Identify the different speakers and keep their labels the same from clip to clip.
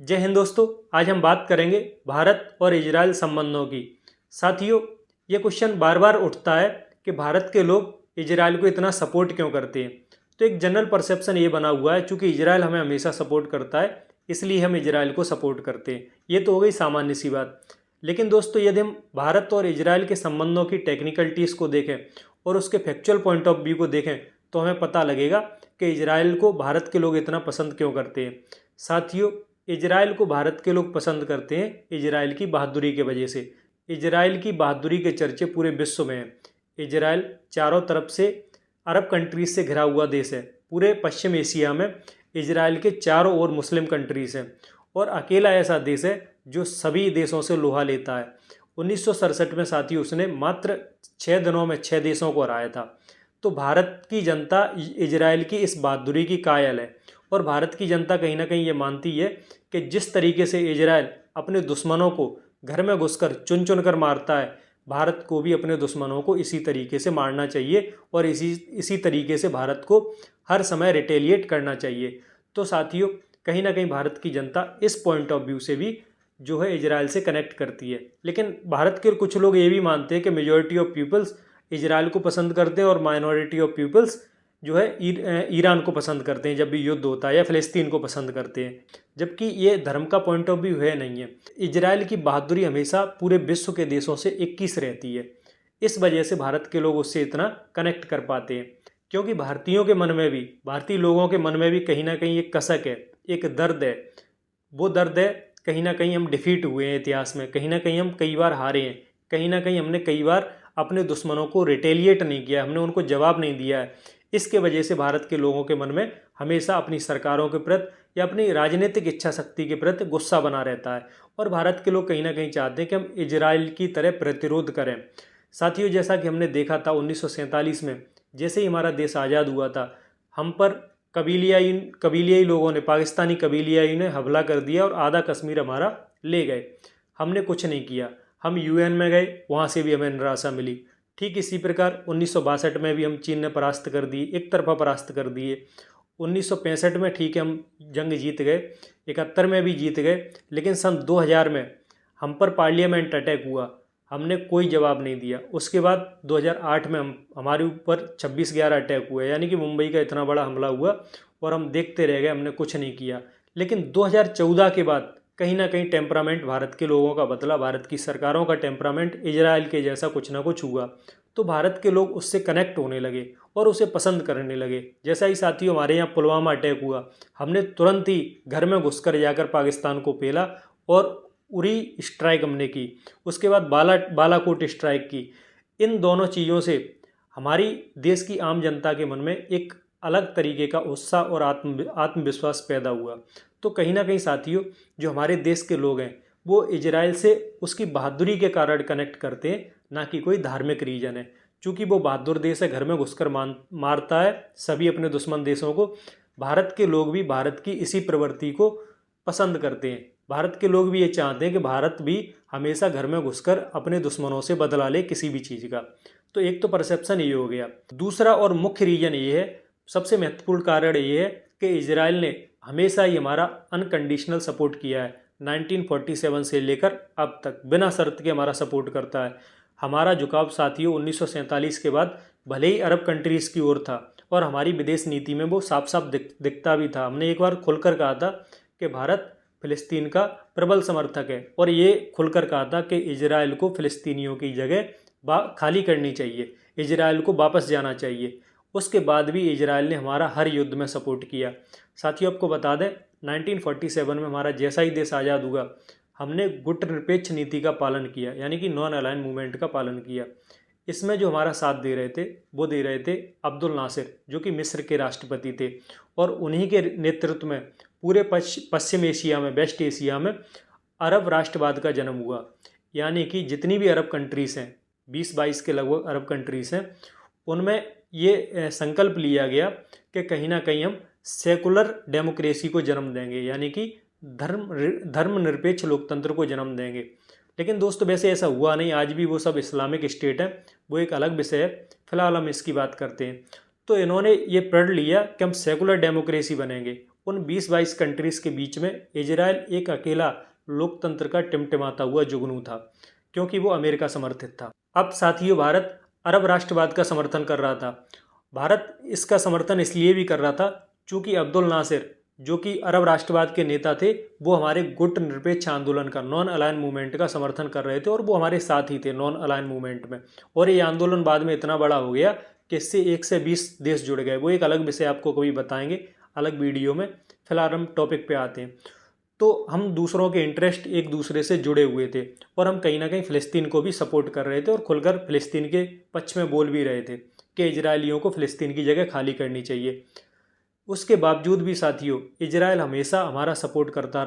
Speaker 1: जय हिंद दोस्तों। आज हम बात करेंगे भारत और इजराइल संबंधों की। साथियों, ये क्वेश्चन बार बार उठता है कि भारत के लोग इजराइल को इतना सपोर्ट क्यों करते हैं। तो एक जनरल परसेप्शन ये बना हुआ है, चूंकि इजराइल हमें हमेशा सपोर्ट करता है इसलिए हम इजराइल को सपोर्ट करते हैं। ये तो हो गई सामान्य सी बात। लेकिन दोस्तों, यदि हम भारत और इजराइल के संबंधों की टेक्निकलिटीज़ को देखें और उसके फैक्चुअल पॉइंट ऑफ व्यू को देखें तो हमें पता लगेगा कि इजराइल को भारत के लोग इतना पसंद क्यों करते हैं। साथियों, इजराइल को भारत के लोग पसंद करते हैं इजराइल की बहादुरी के वजह से। इजराइल की बहादुरी के चर्चे पूरे विश्व में हैं। इजराइल चारों तरफ से अरब कंट्रीज से घिरा हुआ देश है। पूरे पश्चिम एशिया में इजराइल के चारों ओर मुस्लिम कंट्रीज हैं और अकेला ऐसा देश है जो सभी देशों से लोहा लेता है। 1967 में साथी उसने मात्र 6 दिनों में 6 देशों को हराया था। तो भारत की जनता इजराइल की इस बहादुरी की कायल है और भारत की जनता कहीं ना कहीं ये मानती है कि जिस तरीके से इजराइल अपने दुश्मनों को घर में घुसकर चुन चुन कर मारता है, भारत को भी अपने दुश्मनों को इसी तरीके से मारना चाहिए और इसी तरीके से भारत को हर समय रिटेलिएट करना चाहिए। तो साथियों, कहीं ना कहीं भारत की जनता इस पॉइंट ऑफ व्यू से भी जो है इजराइल से कनेक्ट करती है। लेकिन भारत के कुछ लोग ये भी मानते हैं कि मेजॉरिटी ऑफ पीपल्स इजराइल को पसंद करते हैं और माइनॉरिटी ऑफ पीपल्स जो है ईरान को पसंद करते हैं जब भी युद्ध होता है, या फ़लस्तीन को पसंद करते हैं। जबकि ये धर्म का पॉइंट ऑफ व्यू है नहीं है। इजराइल की बहादुरी हमेशा पूरे विश्व के देशों से 21 रहती है। इस वजह से भारत के लोग उससे इतना कनेक्ट कर पाते हैं, क्योंकि भारतीयों के मन में भी, भारतीय लोगों के मन में भी कहीं ना कहीं एक कसक है, एक दर्द है। वो दर्द है, कहीं ना कहीं हम डिफीट हुए हैं इतिहास में, कहीं ना कहीं हम कई बार हारे हैं, कहीं ना कहीं हमने कई बार अपने दुश्मनों को रिटेलिएट नहीं किया, हमने उनको जवाब नहीं दिया है। इसके वजह से भारत के लोगों के मन में हमेशा अपनी सरकारों के प्रति या अपनी राजनीतिक इच्छा शक्ति के प्रति गुस्सा बना रहता है और भारत के लोग कहीं ना कहीं चाहते हैं कि हम इजराइल की तरह प्रतिरोध करें। साथियों, जैसा कि हमने देखा था 1947 में, जैसे ही हमारा देश आज़ाद हुआ था, हम पर कबीलियाई लोगों ने, पाकिस्तानी कबीलियाई ने हमला कर दिया और आधा कश्मीर हमारा ले गए। हमने कुछ नहीं किया। हम यूएन में गए, वहाँ से भी हमें निराशा मिली। ठीक इसी प्रकार 1962 में भी हम चीन ने परास्त कर दी, एक तरफा परास्त कर दिए। 1965 में ठीक है हम जंग जीत गए, 71 में भी जीत गए, लेकिन सन 2000 में हम पर पार्लियामेंट अटैक हुआ, हमने कोई जवाब नहीं दिया। उसके बाद 2008 में हमारे ऊपर 26/11 अटैक हुआ, यानी कि मुंबई का इतना बड़ा हमला हुआ और हम देखते रह गए, हमने कुछ नहीं किया। लेकिन 2014 के बाद कहीं ना कहीं टेम्परामेंट भारत के लोगों का बदला, भारत की सरकारों का टेम्परामेंट इजराइल के जैसा कुछ ना कुछ हुआ। तो भारत के लोग उससे कनेक्ट होने लगे और उसे पसंद करने लगे। जैसा ही साथियों हमारे यहाँ पुलवामा अटैक हुआ, हमने तुरंत ही घर में घुसकर जाकर पाकिस्तान को पेला और उरी स्ट्राइक हमने की। उसके बाद बालाकोट स्ट्राइक की। इन दोनों चीज़ों से हमारी देश की आम जनता के मन में एक अलग तरीके का उत्साह और आत्मविश्वास पैदा हुआ। तो कहीं ना कहीं साथियों, जो हमारे देश के लोग हैं वो इजराइल से उसकी बहादुरी के कारण कनेक्ट करते हैं, ना कि कोई धार्मिक रीजन है। चूँकि वो बहादुर देश है, घर में घुसकर मारता है सभी अपने दुश्मन देशों को। भारत के लोग भी भारत की इसी प्रवृत्ति को पसंद करते हैं। भारत के लोग भी ये चाहते हैं कि भारत भी हमेशा घर में घुसकर अपने दुश्मनों से बदला ले किसी भी चीज़ का। तो एक तो परसेप्शन ये हो गया। दूसरा और मुख्य रीजन ये है, सबसे महत्वपूर्ण कारण ये है कि इजराइल ने हमेशा ही हमारा अनकंडीशनल सपोर्ट किया है। 1947 से लेकर अब तक बिना शर्त के हमारा सपोर्ट करता है। हमारा झुकाव साथियों 1947 के बाद भले ही अरब कंट्रीज़ की ओर था और हमारी विदेश नीति में वो साफ साफ दिखता भी था। हमने एक बार खुलकर कहा था कि भारत फ़िलिस्तीन का प्रबल समर्थक है और ये खुलकर कहा था कि इजराइल को फ़िलिस्तीनियों की जगह खाली करनी चाहिए, इजराइल को वापस जाना चाहिए। उसके बाद भी इजराइल ने हमारा हर युद्ध में सपोर्ट किया। साथियों, आपको बता दें 1947 में हमारा जैसा ही देश आज़ाद हुआ, हमने गुटनिरपेक्ष नीति का पालन किया, यानी कि नॉन अलाइन मूवमेंट का पालन किया। इसमें जो हमारा साथ दे रहे थे वो दे रहे थे अब्दुल नासिर, जो कि मिस्र के राष्ट्रपति थे, और उन्हीं के नेतृत्व में पूरे पश्चिम एशिया में, वेस्ट एशिया में अरब राष्ट्रवाद का जन्म हुआ। यानी कि जितनी भी अरब कंट्रीज़ हैं, 20-22 के लगभग अरब कंट्रीज़ हैं, उनमें ये संकल्प लिया गया कि कहीं ना कहीं हम सेकुलर डेमोक्रेसी को जन्म देंगे, यानी कि धर्मनिरपेक्ष लोकतंत्र को जन्म देंगे। लेकिन दोस्तों, वैसे ऐसा हुआ नहीं। आज भी वो सब इस्लामिक स्टेट है, वो एक अलग विषय है। फिलहाल हम इसकी बात करते हैं। तो इन्होंने ये प्रण लिया कि हम सेकुलर डेमोक्रेसी बनेंगे उन 20-22 कंट्रीज़ के बीच में इजराइल एक अकेला लोकतंत्र का टिमटिमाता हुआ जुगनू था, क्योंकि वो अमेरिका समर्थित था। अब साथियों, भारत अरब राष्ट्रवाद का समर्थन कर रहा था। भारत इसका समर्थन इसलिए भी कर रहा था चूँकि अब्दुल नासिर, जो कि अरब राष्ट्रवाद के नेता थे, वो हमारे गुट निरपेक्ष आंदोलन का, नॉन अलाइन मूवमेंट का समर्थन कर रहे थे और वो हमारे साथ ही थे नॉन अलाइन मूवमेंट में। और ये आंदोलन बाद में इतना बड़ा हो गया कि इससे 1 से 20 देश जुड़ गए। वो एक अलग विषय आपको कभी बताएंगे अलग वीडियो में। फिलहाल हम टॉपिक पे आते हैं। तो हम दूसरों के इंटरेस्ट एक दूसरे से जुड़े हुए थे और हम कहीं ना कहीं फ़िलिस्तीन को भी सपोर्ट कर रहे थे और खुलकर फ़िलिस्तीन के पक्ष में बोल भी रहे थे कि इजरायलियों को फ़िलिस्तीन की जगह खाली करनी चाहिए। उसके बावजूद भी साथियों, इजराइल हमेशा हमारा सपोर्ट करता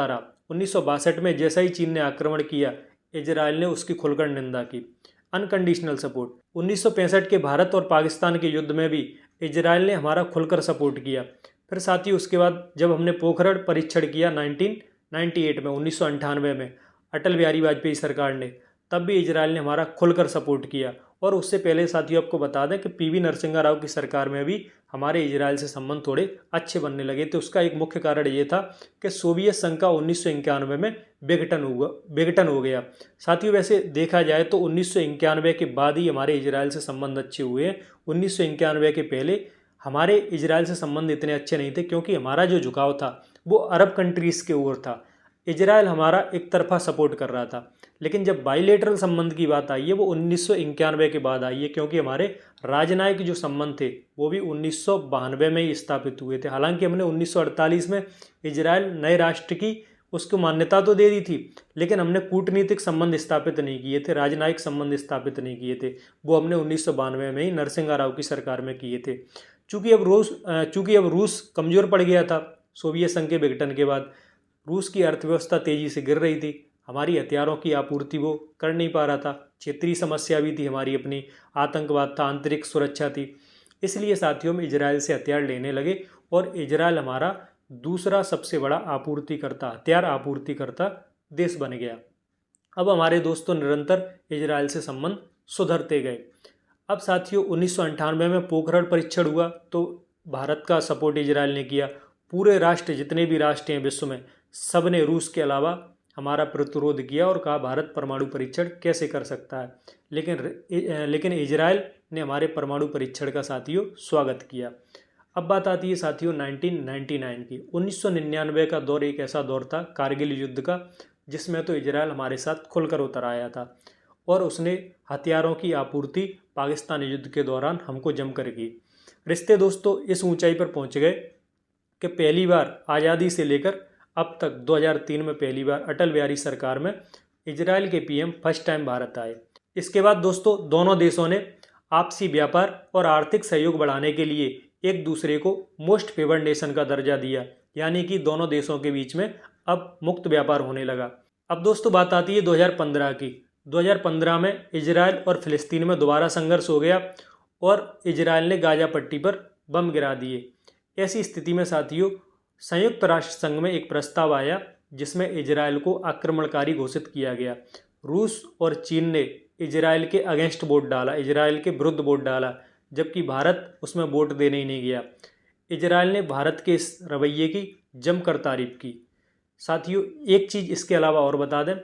Speaker 1: रहा। 1962 में जैसा ही चीन ने आक्रमण किया, इजराइल ने उसकी खुलकर निंदा की, अनकंडीशनल सपोर्ट। 1965 के भारत और पाकिस्तान के युद्ध में भी इजराइल ने हमारा खुलकर सपोर्ट किया। फिर साथियों, उसके बाद जब हमने पोखरण परीक्षण किया 1998 में, 1998 में अटल बिहारी वाजपेयी सरकार ने, तब भी इजराइल ने हमारा खुलकर सपोर्ट किया। और उससे पहले साथियों आपको बता दें कि पीवी नरसिम्हा राव की सरकार में भी हमारे इजराइल से संबंध थोड़े अच्छे बनने लगे थे। उसका एक मुख्य कारण ये था कि सोवियत संघ का 1991 में विघटन हो गया। साथियों, वैसे देखा जाए तो 1991 के बाद ही हमारे इजराइल से संबंध अच्छे हुए हैं। 1991 के पहले हमारे इजराइल से संबंध इतने अच्छे नहीं थे, क्योंकि हमारा जो झुकाव था वो अरब कंट्रीज़ के ओर था। इजराइल हमारा एक तरफा सपोर्ट कर रहा था। लेकिन जब बाइलेटरल संबंध की बात आई है, वो 1991 के बाद आई है, क्योंकि हमारे राजनयिक जो संबंध थे वो भी 1992 में ही स्थापित हुए थे। हालांकि हमने 1948 में इजराइल नए राष्ट्र की उसको मान्यता तो दे दी थी, लेकिन हमने कूटनीतिक संबंध स्थापित नहीं किए थे, राजनयिक संबंध स्थापित नहीं किए थे। वो हमने 1992 में ही नरसिम्हा राव की सरकार में किए थे। चूँकि अब रूस कमज़ोर पड़ गया था सोवियत संघ के विघटन के बाद, रूस की अर्थव्यवस्था तेज़ी से गिर रही थी, हमारी हथियारों की आपूर्ति वो कर नहीं पा रहा था, क्षेत्रीय समस्या भी थी हमारी अपनी, आतंकवाद था, आंतरिक सुरक्षा थी। इसलिए साथियों में इजराइल से हथियार लेने लगे और इजराइल हमारा दूसरा सबसे बड़ा हथियार आपूर्तिकर्ता देश बन गया। अब हमारे दोस्तों निरंतर इजराइल से संबंध सुधरते गए। अब साथियों 1998 में पोखरण परीक्षण हुआ तो भारत का सपोर्ट इजराइल ने किया। पूरे राष्ट्र, जितने भी राष्ट्र हैं विश्व में, सब ने रूस के अलावा हमारा प्रतिरोध किया और कहा भारत परमाणु परीक्षण कैसे कर सकता है। लेकिन इजराइल ने हमारे परमाणु परीक्षण का साथियों स्वागत किया। अब बात आती है साथियों 1999 की। 1999 का दौर एक ऐसा दौर था कारगिल युद्ध का, जिसमें तो इजराइल हमारे साथ खुलकर उतर आया था और उसने हथियारों की आपूर्ति पाकिस्तान युद्ध के दौरान हमको जमकर की। रिश्ते दोस्तों इस ऊंचाई पर पहुंच गए कि पहली बार आज़ादी से लेकर अब तक 2003 में पहली बार अटल बिहारी सरकार में इजराइल के पीएम फर्स्ट टाइम भारत आए। इसके बाद दोस्तों दोनों देशों ने आपसी व्यापार और आर्थिक सहयोग बढ़ाने के लिए एक दूसरे को मोस्ट फेवर्ड नेशन का दर्जा दिया, यानी कि दोनों देशों के बीच में अब मुक्त व्यापार होने लगा। अब दोस्तों बात आती है 2015 की। 2015 में इजराइल और फिलिस्तीन में दोबारा संघर्ष हो गया और इजराइल ने गाजा पट्टी पर बम गिरा दिए। ऐसी स्थिति में साथियों संयुक्त राष्ट्र संघ में एक प्रस्ताव आया जिसमें इजराइल को आक्रमणकारी घोषित किया गया। रूस और चीन ने इजराइल के अगेंस्ट वोट डाला, इजराइल के विरुद्ध वोट डाला, जबकि भारत उसमें वोट देने ही नहीं गया। इजराइल ने भारत के इस रवैये की जमकर तारीफ की। साथियों एक चीज़ इसके अलावा और बता दें,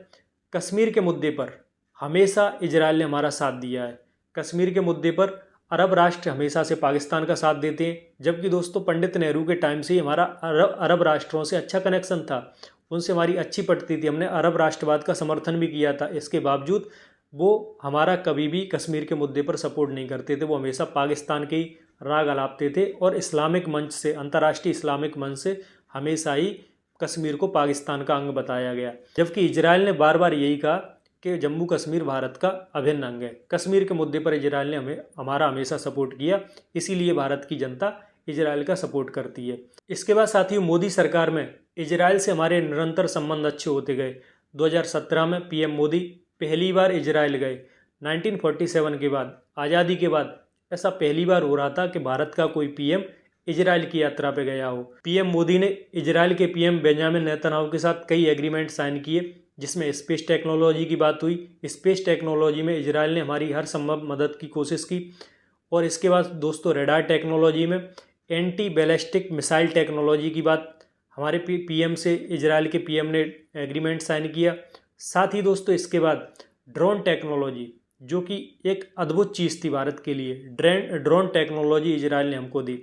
Speaker 1: कश्मीर के मुद्दे पर हमेशा इजराइल ने हमारा साथ दिया है। कश्मीर के मुद्दे पर अरब राष्ट्र हमेशा से पाकिस्तान का साथ देते हैं, जबकि दोस्तों पंडित नेहरू के टाइम से ही हमारा अरब राष्ट्रों से अच्छा कनेक्शन था, उनसे हमारी अच्छी पड़ती थी, हमने अरब राष्ट्रवाद का समर्थन भी किया था। इसके बावजूद वो हमारा कभी भी कश्मीर के मुद्दे पर सपोर्ट नहीं करते थे, वो हमेशा पाकिस्तान के ही राग अलापते थे और इस्लामिक मंच से, अंतर्राष्ट्रीय इस्लामिक मंच से हमेशा ही कश्मीर को पाकिस्तान का अंग बताया गया। जबकि इजराइल ने बार बार यही कहा कि जम्मू कश्मीर भारत का अभिन्न अंग है। कश्मीर के मुद्दे पर इजराइल ने हमारा हमेशा सपोर्ट किया, इसीलिए भारत की जनता इजराइल का सपोर्ट करती है। इसके बाद साथियों मोदी सरकार में इजराइल से हमारे निरंतर संबंध अच्छे होते गए। 2017 में पीएम मोदी पहली बार इजराइल गए। 1947 के बाद, आज़ादी के बाद ऐसा पहली बार हो रहा था कि भारत का कोई पीएम इजराइल की यात्रा पे गया हो। पीएम मोदी ने इजराइल के पीएम बेंजामिन नेतन्याहू के साथ कई एग्रीमेंट साइन किए, जिसमें स्पेस टेक्नोलॉजी की बात हुई। स्पेस टेक्नोलॉजी में इजराइल ने हमारी हर संभव मदद की कोशिश की। और इसके बाद दोस्तों रेडार टेक्नोलॉजी में एंटी बैलिस्टिक मिसाइल टेक्नोलॉजी की बात हमारे पीएम से इजराइल के पीएम ने एग्रीमेंट साइन किया। साथ ही दोस्तों इसके बाद ड्रोन टेक्नोलॉजी, जो कि एक अद्भुत चीज़ थी भारत के लिए, ड्रोन टेक्नोलॉजी इजराइल ने हमको दी।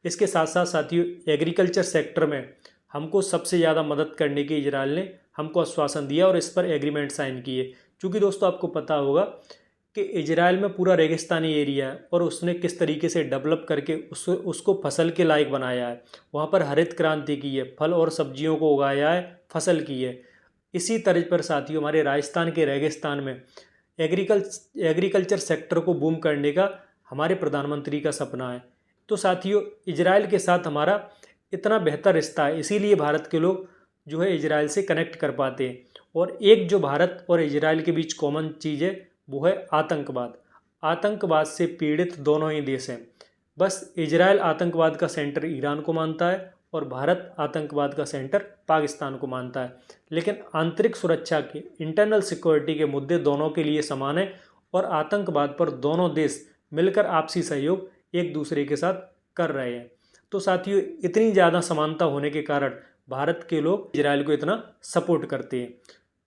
Speaker 1: इसके साथ साथ साथियों एग्रीकल्चर सेक्टर में हमको सबसे ज़्यादा मदद करने की इजराइल ने हमको आश्वासन दिया और इस पर एग्रीमेंट साइन किए। क्योंकि दोस्तों आपको पता होगा कि इजराइल में पूरा रेगिस्तानी एरिया है और उसने किस तरीके से डेवलप करके उसको फसल के लायक बनाया है। वहाँ पर हरित क्रांति की है, फल और सब्जियों को उगाया है, फसल की है। इसी तर्ज पर साथियों हमारे राजस्थान के रेगिस्तान में एग्रीकल्चर सेक्टर को बूम करने का हमारे प्रधानमंत्री का सपना है। तो साथियों इजराइल के साथ हमारा इतना बेहतर रिश्ता है, इसीलिए भारत के लोग जो है इजराइल से कनेक्ट कर पाते हैं। और एक जो भारत और इजराइल के बीच कॉमन चीज़ है वो है आतंकवाद। आतंकवाद से पीड़ित दोनों ही देश हैं। बस इजराइल आतंकवाद का सेंटर ईरान को मानता है और भारत आतंकवाद का सेंटर पाकिस्तान को मानता है। लेकिन आंतरिक सुरक्षा के, इंटरनल सिक्योरिटी के मुद्दे दोनों के लिए समान है और आतंकवाद पर दोनों देश मिलकर आपसी सहयोग एक दूसरे के साथ कर रहे हैं। तो साथियों इतनी ज़्यादा समानता होने के कारण भारत के लोग इजराइल को इतना सपोर्ट करते हैं।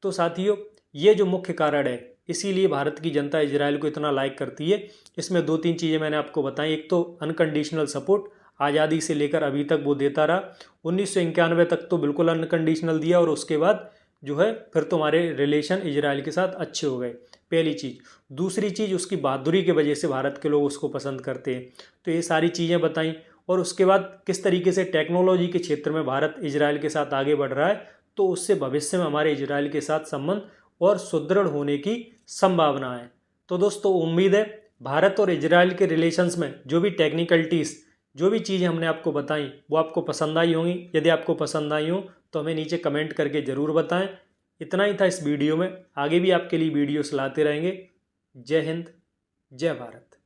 Speaker 1: तो साथियों ये जो मुख्य कारण है, इसीलिए भारत की जनता इजराइल को इतना लाइक करती है। इसमें 2-3 चीज़ें मैंने आपको बताई। एक तो अनकंडीशनल सपोर्ट, आज़ादी से लेकर अभी तक वो देता रहा। 1991 तक तो बिल्कुल अनकंडीशनल दिया और उसके बाद जो है फिर तुम्हारे रिलेशन इजराइल के साथ अच्छे हो गए, पहली चीज़। दूसरी चीज़ उसकी बहादुरी की वजह से भारत के लोग उसको पसंद करते हैं। तो ये सारी चीज़ें बताई। और उसके बाद किस तरीके से टेक्नोलॉजी के क्षेत्र में भारत इजराइल के साथ आगे बढ़ रहा है, तो उससे भविष्य में हमारे इजराइल के साथ संबंध और सुदृढ़ होने की संभावना है। तो दोस्तों उम्मीद है भारत और इजराइल के रिलेशंस में जो भी टेक्निकलिटीज़, जो भी चीज़ें हमने आपको बताई वो आपको पसंद आई होंगी। यदि आपको पसंद आई हो तो हमें नीचे कमेंट करके ज़रूर बताएं। इतना ही था इस वीडियो में, आगे भी आपके लिए वीडियोस लाते रहेंगे। जय हिंद, जय भारत।